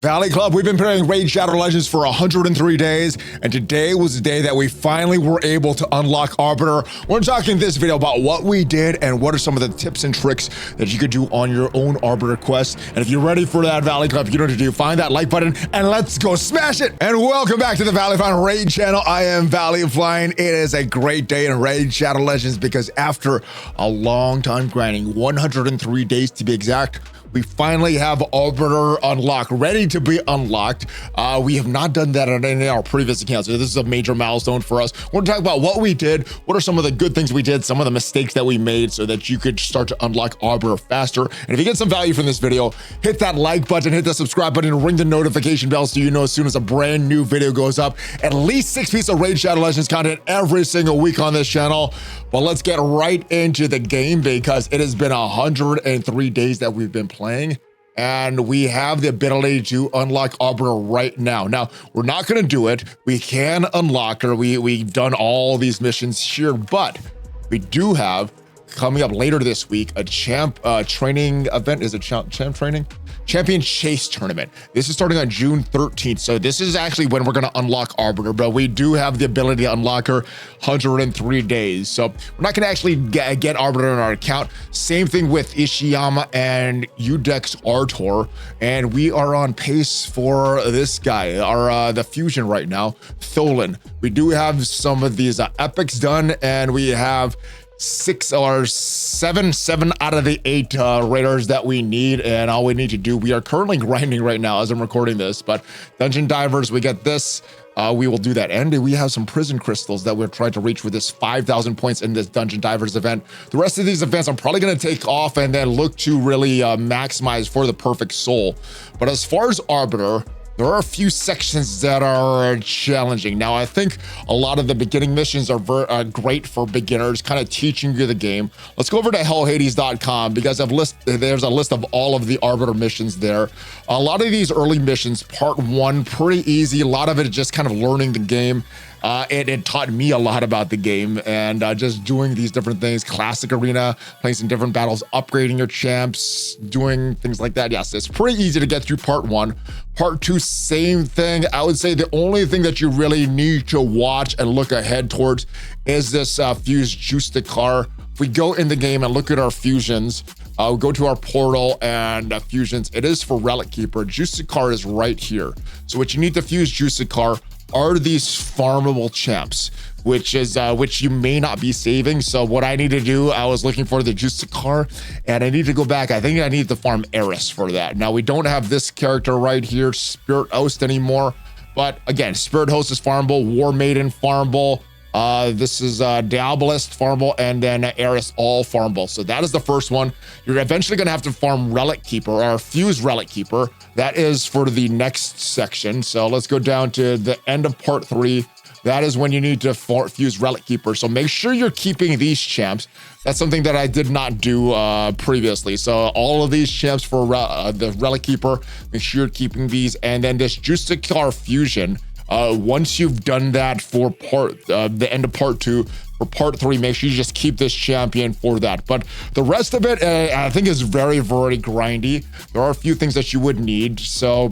Valley Club, we've been playing Raid Shadow Legends for 103 days, and today was the day that we finally were able to unlock Arbiter. We're talking in this video about what we did and what are some of the tips and tricks that you could do on your own Arbiter quest. And if you're ready for that, Valley Club, you know what to do. Find that like button and let's go smash it. And welcome back to the ValleyFlyin Raid channel. I am ValleyFlyin. It is a great day in Raid Shadow Legends because after a long time grinding, 103 days to be exact, we finally have Arbiter unlocked, ready to be unlocked. We have not done that on any of our previous accounts, so this is a major milestone for us. We're gonna talk about what we did, what are some of the good things we did, some of the mistakes that we made so that you could start to unlock Arbiter faster. And if you get some value from this video, hit that like button, hit the subscribe button, and ring the notification bell so you know as soon as a brand new video goes up. At least 6 pieces of Raid Shadow Legends content every single week on this channel. But let's get right into the game because it has been 103 days that we've been playing, and we have the ability to unlock Arbiter right now. Now, we're not going to do it. We can unlock her. We've done all these missions here, but we do have coming up later this week a champ training event. Is it champ training? Champion Chase tournament. This is starting on June 13th. So this is actually when we're going to unlock Arbiter, but we do have the ability to unlock her 103 days. So we're not going to actually get Arbiter in our account. Same thing with Ishiyama and Udex Artor. And we are on pace for this guy, our the fusion right now, Tholen. We do have some of these epics done, and we have seven out of the 8 raiders that we need, and all we need to do, we are currently grinding right now as I'm recording this, but dungeon divers, we get this, we will do that. And we have some prison crystals that we're trying to reach with this 5,000 points in this dungeon divers event. The rest of these events I'm probably going to take off and then look to really maximize for the perfect soul. But as far as Arbiter, there are a few sections that are challenging. Now, I think a lot of the beginning missions are great for beginners, kind of teaching you the game. Let's go over to hellhades.com because there's a list of all of the Arbiter missions there. A lot of these early missions, part 1, pretty easy. A lot of it is just kind of learning the game. It taught me a lot about the game and just doing these different things, classic arena, playing some different battles, upgrading your champs, doing things like that. Yes, it's pretty easy to get through part 1. Part 2, same thing. I would say the only thing that you really need to watch and look ahead towards is this fused Justicar. If we go in the game and look at our fusions, go to our portal and fusions, it is for Relic Keeper. Justicar is right here. So what you need to fuse Justicar are these farmable champs, which you may not be saving. So what I need to do, I was looking for the Justicar, and I need to go back. I think I need to farm Eris for that. Now, we don't have this character right here, Spirit Host, anymore. But again, Spirit Host is farmable, War Maiden farmable. This is Diabolist farmable, and then Eris all farmable. So that is the first one. You're eventually going to have to farm Relic Keeper or fuse Relic Keeper. That is for the next section. So let's go down to the end of part 3. That is when you need to fuse Relic Keeper. So make sure you're keeping these champs. That's something that I did not do previously. So all of these champs for the Relic Keeper, make sure you're keeping these. And then this Justicar fusion, once you've done that for the end of part 2, for part 3, make sure you just keep this champion for that. But the rest of it, I think, is very, very grindy. There are a few things that you would need. So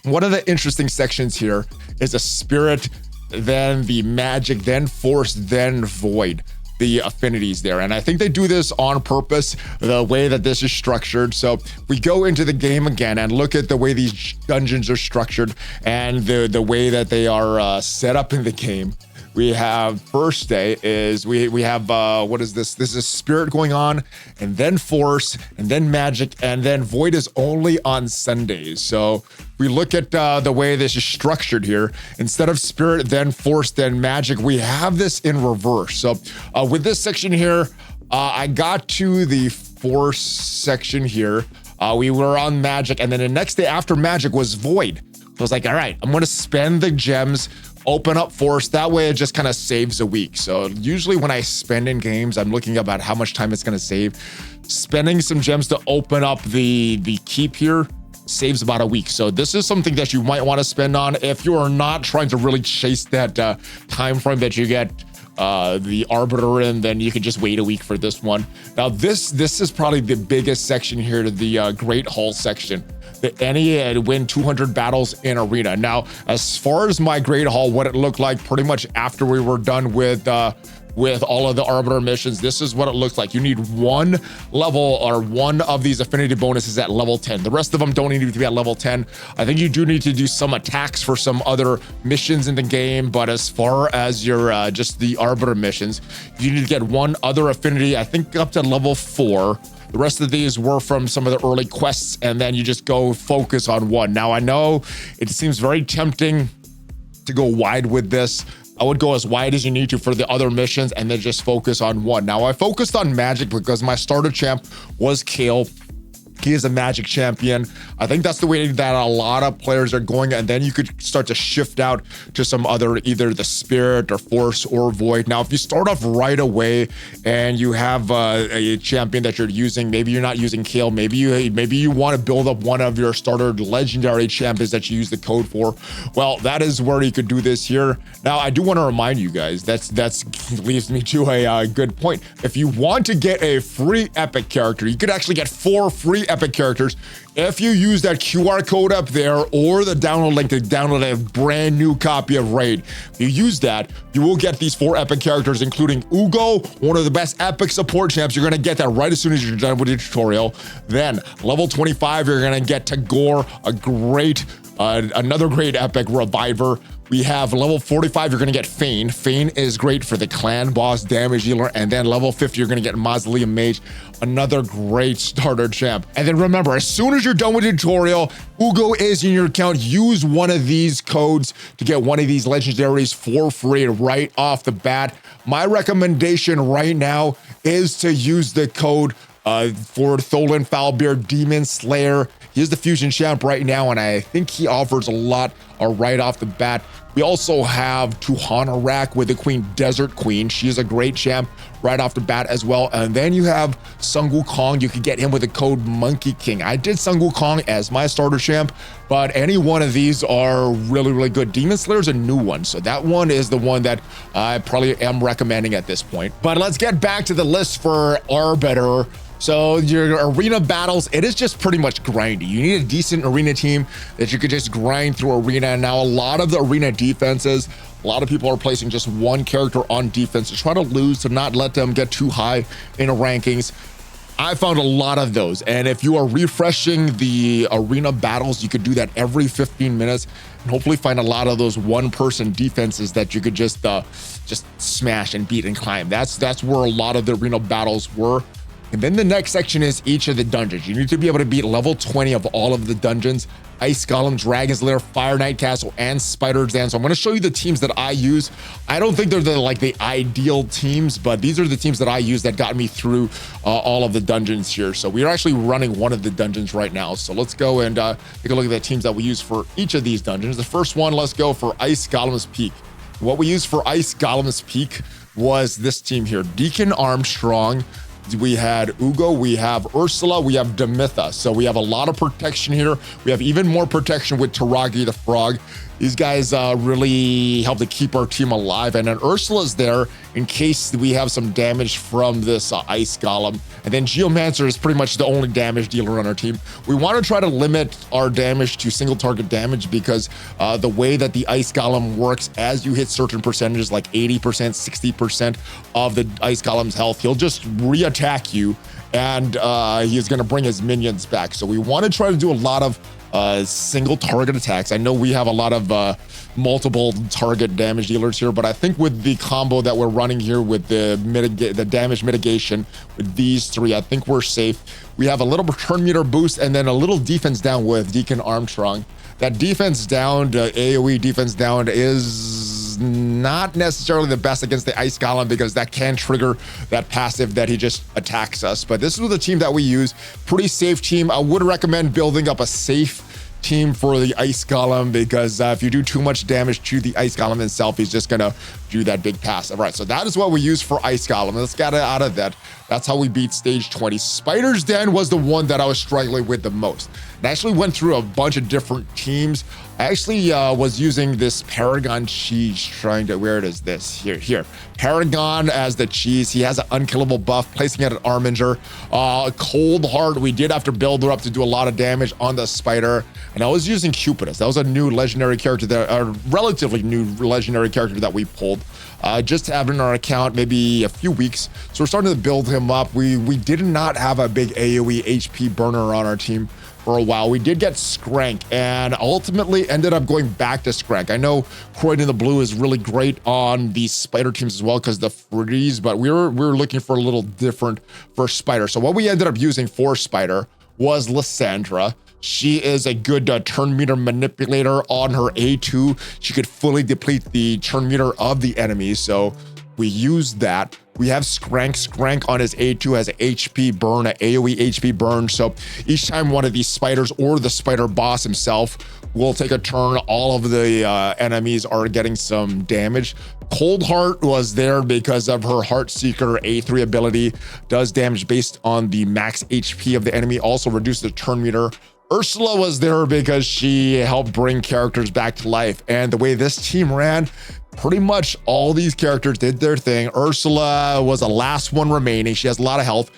one of the interesting sections here is a Spirit, then the Magic, then Force, then Void. The affinities there, and I think they do this on purpose, the way that this is structured. So we go into the game again and look at the way these dungeons are structured and the way that they are set up in the game. We have first day is we have what is this? This is Spirit going on, and then Force, and then Magic, and then Void is only on Sundays. So we look at the way this is structured here. Instead of Spirit, then Force, then Magic, we have this in reverse. So with this section here, I got to the Force section here. We were on Magic, and then the next day after Magic was Void. So I was like, all right, I'm going to spend the gems, open up Force. That way it just kind of saves a week. So usually when I spend in games, I'm looking about how much time it's going to save. Spending some gems to open up the keep here saves about a week. So this is something that you might want to spend on if you are not trying to really chase that time frame that you get the Arbiter in, then you can just wait a week for this one. Now this is probably the biggest section here, to the Great Hall section. and win 200 battles in arena. Now, as far as my grade haul, what it looked like pretty much after we were done with all of the Arbiter missions, this is what it looks like. You need one level or one of these affinity bonuses at level 10. The rest of them don't need to be at level 10. I think you do need to do some attacks for some other missions in the game, but as far as your just the Arbiter missions, you need to get one other affinity, I think up to level 4. The rest of these were from some of the early quests, and then you just go focus on one. Now, I know it seems very tempting to go wide with this. I would go as wide as you need to for the other missions and then just focus on one. Now, I focused on magic because my starter champ was Kale. He is a magic champion. I think that's the way that a lot of players are going, and then you could start to shift out to some other, either the spirit or force or void. Now, if you start off right away and you have a champion that you're using, maybe you're not using Kale, maybe you want to build up one of your starter legendary champions that you use the code for. Well, that is where you could do this here. Now, I do want to remind you guys, that's leads me to a good point. If you want to get a free epic character, you could actually get 4 free epic characters if you use that QR code up there or the download link to download a brand new copy of Raid. If you use that, you will get these 4 epic characters, including Uugo, one of the best epic support champs. You're gonna get that right as soon as you're done with the tutorial. Then level 25, you're gonna get Tagoar, a great another great epic reviver. We have level 45, you're gonna get Fayne. Fayne is great for the clan boss damage dealer. And then level 50, you're gonna get Mausoleum Mage, another great starter champ. And then remember, as soon as you're done with the tutorial, Uugo is in your account. Use one of these codes to get one of these legendaries for free right off the bat. My recommendation right now is to use the code for Tholen Foulbeard Demon Slayer. He is the fusion champ right now, and I think he offers a lot right off the bat. We also have Tuhana Rack with the Queen Desert Queen. She is a great champ right off the bat as well. And then you have Sun Wukong. You can get him with the code Monkey King. I did Sun Wukong as my starter champ, but any one of these are really, really good. Demon Slayer is a new one, so that one is the one that I probably am recommending at this point. But let's get back to the list for Arbiter. So your arena battles, it is just pretty much grindy. You need a decent arena team that you could just grind through arena. Now, a lot of the arena defenses, a lot of people are placing just one character on defense to try to lose, to not let them get too high in the rankings. I found a lot of those. And if you are refreshing the arena battles, you could do that every 15 minutes and hopefully find a lot of those one-person defenses that you could just smash and beat and climb. That's where a lot of the arena battles were. And then the next section is each of the dungeons. You need to be able to beat level 20 of all of the dungeons: Ice Golem, Dragon's Lair, Fire Knight Castle, and Spider's Den. So I'm going to show you the teams that I use. I don't think they're the ideal teams, but these are the teams that I use that got me through all of the dungeons here. So we are actually running one of the dungeons right now. So let's go and take a look at the teams that we use for each of these dungeons. The first one, let's go for Ice Golem's Peak. What we used for Ice Golem's Peak was this team here: Deacon Armstrong, we had Uugo, we have Ursula, we have Demitha. So we have a lot of protection here. We have even more protection with Taragi the Frog. These guys really help to keep our team alive. And then Ursula's there in case we have some damage from this Ice Golem. And then Geomancer is pretty much the only damage dealer on our team. We want to try to limit our damage to single target damage because the way that the Ice Golem works, as you hit certain percentages, like 80%, 60% of the Ice Golem's health, he'll just re-attack you, and he's going to bring his minions back. So we want to try to do a lot of single target attacks. I know we have a lot of multiple target damage dealers here, but I think with the combo that we're running here with the damage mitigation with these 3, I think we're safe. We have a little return meter boost and then a little defense down with Deacon Armstrong. That defense down, AoE defense down, is not necessarily the best against the Ice Golem because that can trigger that passive that he just attacks us. But this is the team that we use. Pretty safe team. I would recommend building up a safe team for the Ice Golem, because if you do too much damage to the Ice Golem itself, he's just gonna do that big passive. All right, so that is what we use for Ice Golem. Let's get it out of that. That's how we beat stage 20. Spider's Den was the one that I was struggling with the most. I actually went through a bunch of different teams. I actually was using this Paragon cheese, trying to, where it is this? Here. Paragon as the cheese. He has an unkillable buff, placing it at Arminger. Cold Heart, we did have to build her up to do a lot of damage on the spider. And I was using Cupidus. That was a new legendary character, a relatively new legendary character that we pulled. Just having our account maybe a few weeks. So we're starting to build him up. We did not have a big AoE HP burner on our team for a while. We did get Skrank and ultimately ended up going back to Skrank. I know Croyd in the Blue is really great on these spider teams as well because the freeze, but we were looking for a little different for spider. So what we ended up using for spider was Lysandra. She is a good turn meter manipulator. On her A2, she could fully deplete the turn meter of the enemy. So we used that. We have Skrank on his A2 has an HP burn, an AoE HP burn. So each time one of these spiders or the spider boss himself will take a turn, all of the enemies are getting some damage. Cold Heart was there because of her Heart Seeker A3 ability, does damage based on the max HP of the enemy, also reduces the turn meter. Ursula was there because she helped bring characters back to life. And the way this team ran, pretty much all these characters did their thing. Ursula was the last one remaining. She has a lot of health.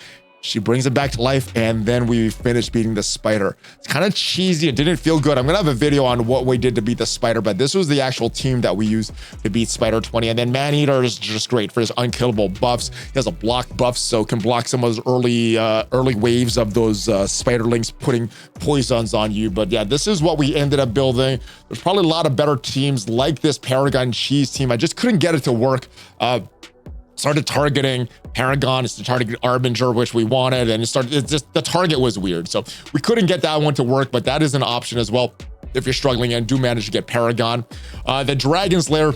She brings it back to life, and then we finished beating the spider. It's kind of cheesy. It didn't feel good. I'm gonna have a video on what we did to beat the spider, but this was the actual team that we used to beat Spider 20. And then Maneater is just great for his unkillable buffs. He has a block buff, so can block some of those early waves of those spiderlings putting poisons on you. But yeah, this is what we ended up building. There's probably a lot of better teams like this Paragon Cheese team. I just couldn't get it to work. Started targeting Paragon, it's to target Arminger, which we wanted, and it's just the target was weird. So we couldn't get that one to work, but that is an option as well if you're struggling and do manage to get Paragon. The Dragon's Lair,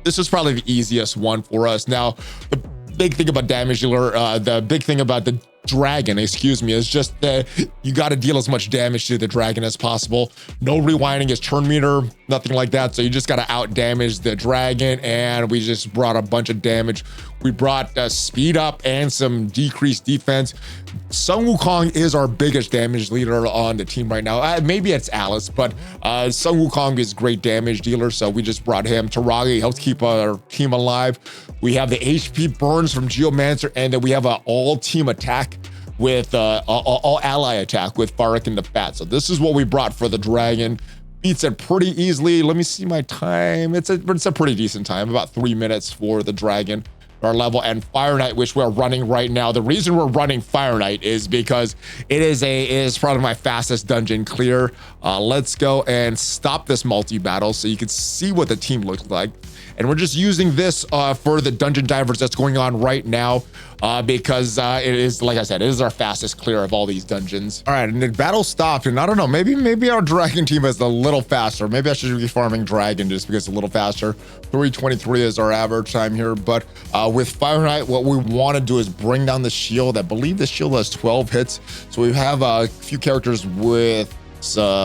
this is probably the easiest one for us. Now, the big thing about damage dealer, the big thing about the dragon, excuse me, is just that you got to deal as much damage to the dragon as possible. No rewinding his turn meter, nothing like that. So you just got to out damage the dragon, and we just brought a bunch of damage. We brought speed up and some decreased defense. Sun Wukong is our biggest damage leader on the team right now. Maybe it's Alice, but Sun Wukong is great damage dealer, so we just brought him. Taragi helps keep our team alive. We have the HP burns from Geomancer, and then we have an all-team attack with all ally attack with Farak and the Fat. So this is what we brought for the dragon. Beats it pretty easily. Let me see my time. It's a pretty decent time, about 3 minutes for the dragon. Our level, and Fire Knight, which we're running right now. The reason we're running Fire Knight is because it is probably my fastest dungeon clear. Let's go and stop this multi-battle so you can see what the team looks like. And we're just using this for the dungeon divers that's going on right now because it is, like I said, it is our fastest clear of all these dungeons. All right, and the battle stopped, and I don't know, maybe our dragon team is a little faster. Maybe I should be farming dragon just because it's a little faster. 3:23 is our average time here, but with Fire Knight, what we want to do is bring down the shield. I believe the shield has 12 hits, so we have a few characters with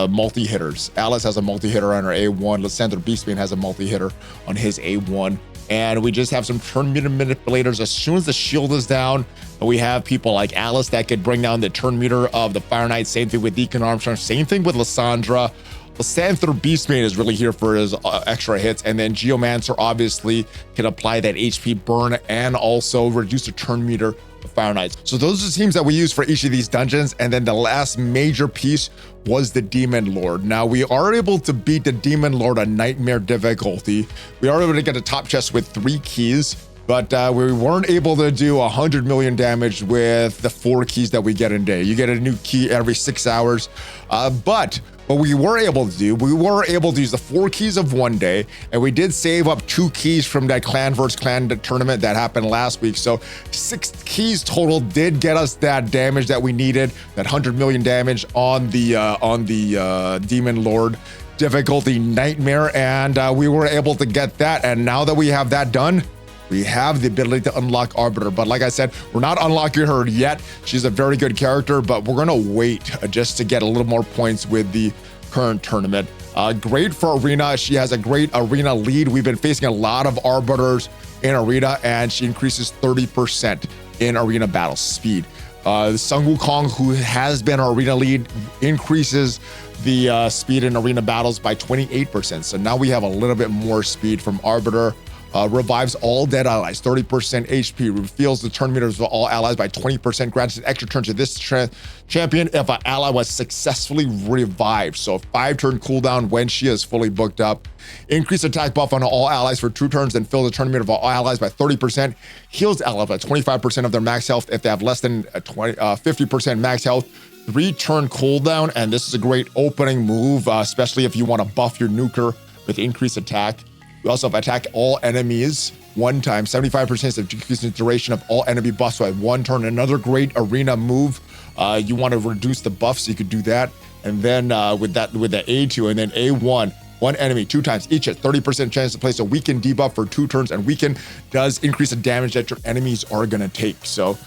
multi-hitters. Alice has a multi-hitter on her A1. Lysandra Beastbane has a multi-hitter on his A1. And we just have some turn meter manipulators. As soon as the shield is down, we have people like Alice that could bring down the turn meter of the Fire Knight. Same thing with Deacon Armstrong. Same thing with Lysandra. Lysandra Beastbane is really here for his extra hits. And then Geomancer obviously can apply that HP burn and also reduce the turn meter of Fire Knights. So those are the teams that we use for each of these dungeons. And then the last major piece was the Demon Lord. Now we are able to beat the Demon Lord on Nightmare difficulty. We are able to get a top chest with 3 keys, but we weren't able to do 100 million damage with the 4 keys that we get in a day. You get a new key every 6 hours, but what we were able to do, we were able to use the 4 keys of one day, and we did save up 2 keys from that clan versus clan tournament that happened last week. So 6 keys total did get us that damage that we needed, that 100 million damage on the Demon Lord difficulty Nightmare, and we were able to get that. And now that we have that done, we have the ability to unlock Arbiter. But like I said, we're not unlocking her yet. She's a very good character, but we're gonna wait just to get a little more points with the current tournament. Great for Arena. She has a great Arena lead. We've been facing a lot of Arbiters in Arena, and she increases 30% in Arena battle speed. Sun Wukong, who has been our Arena lead, increases the speed in Arena battles by 28%. So now we have a little bit more speed from Arbiter. Revives all dead allies, 30% HP. Refills the turn meters of all allies by 20%. Grants an extra turn to this champion if an ally was successfully revived. So 5-turn cooldown when she is fully booked up. Increase attack buff on all allies for 2 turns and fill the turn meter of all allies by 30%. Heals allies by 25% of their max health if they have less than 50% max health. 3-turn cooldown, and this is a great opening move, especially if you want to buff your nuker with increased attack. We also have attack all enemies 1 time, 75% of decreasing the duration of all enemy buffs by 1 turn. Another great Arena move. You want to reduce the buff, so you could do that. And then with the A2 and then A1, 1 enemy 2 times, each at 30% chance to place a weaken debuff for 2 turns, and weaken does increase the damage that your enemies are gonna take. So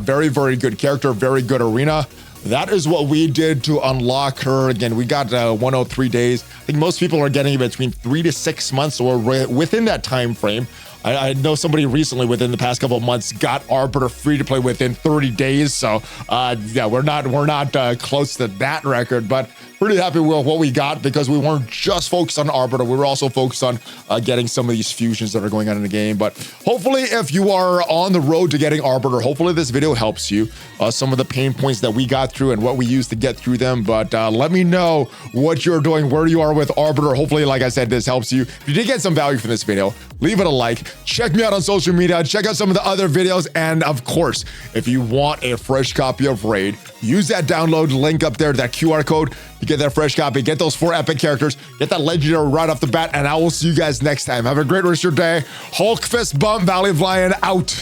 very, very good character, very good Arena. That is what we did to unlock her. Again, we got 103 days. I think most people are getting between 3 to 6 months, or within that time frame. I know somebody recently within the past couple of months got Arbiter free to play within 30 days. So yeah, we're not close to that record, but pretty happy with what we got, because we weren't just focused on Arbiter. We were also focused on getting some of these fusions that are going on in the game. But hopefully, if you are on the road to getting Arbiter, hopefully this video helps you. Some of the pain points that we got through and what we used to get through them. But let me know what you're doing, where you are with Arbiter. Hopefully, like I said, this helps you. If you did get some value from this video, leave it a like. Check me out on social media. Check out some of the other videos. And of course, if you want a fresh copy of Raid, use that download link up there, that QR code. You get that fresh copy, get those 4 epic characters, get that legendary right off the bat, and I will see you guys next time. Have a great rest of your day. Hulk fist bump, ValleyFlyin out.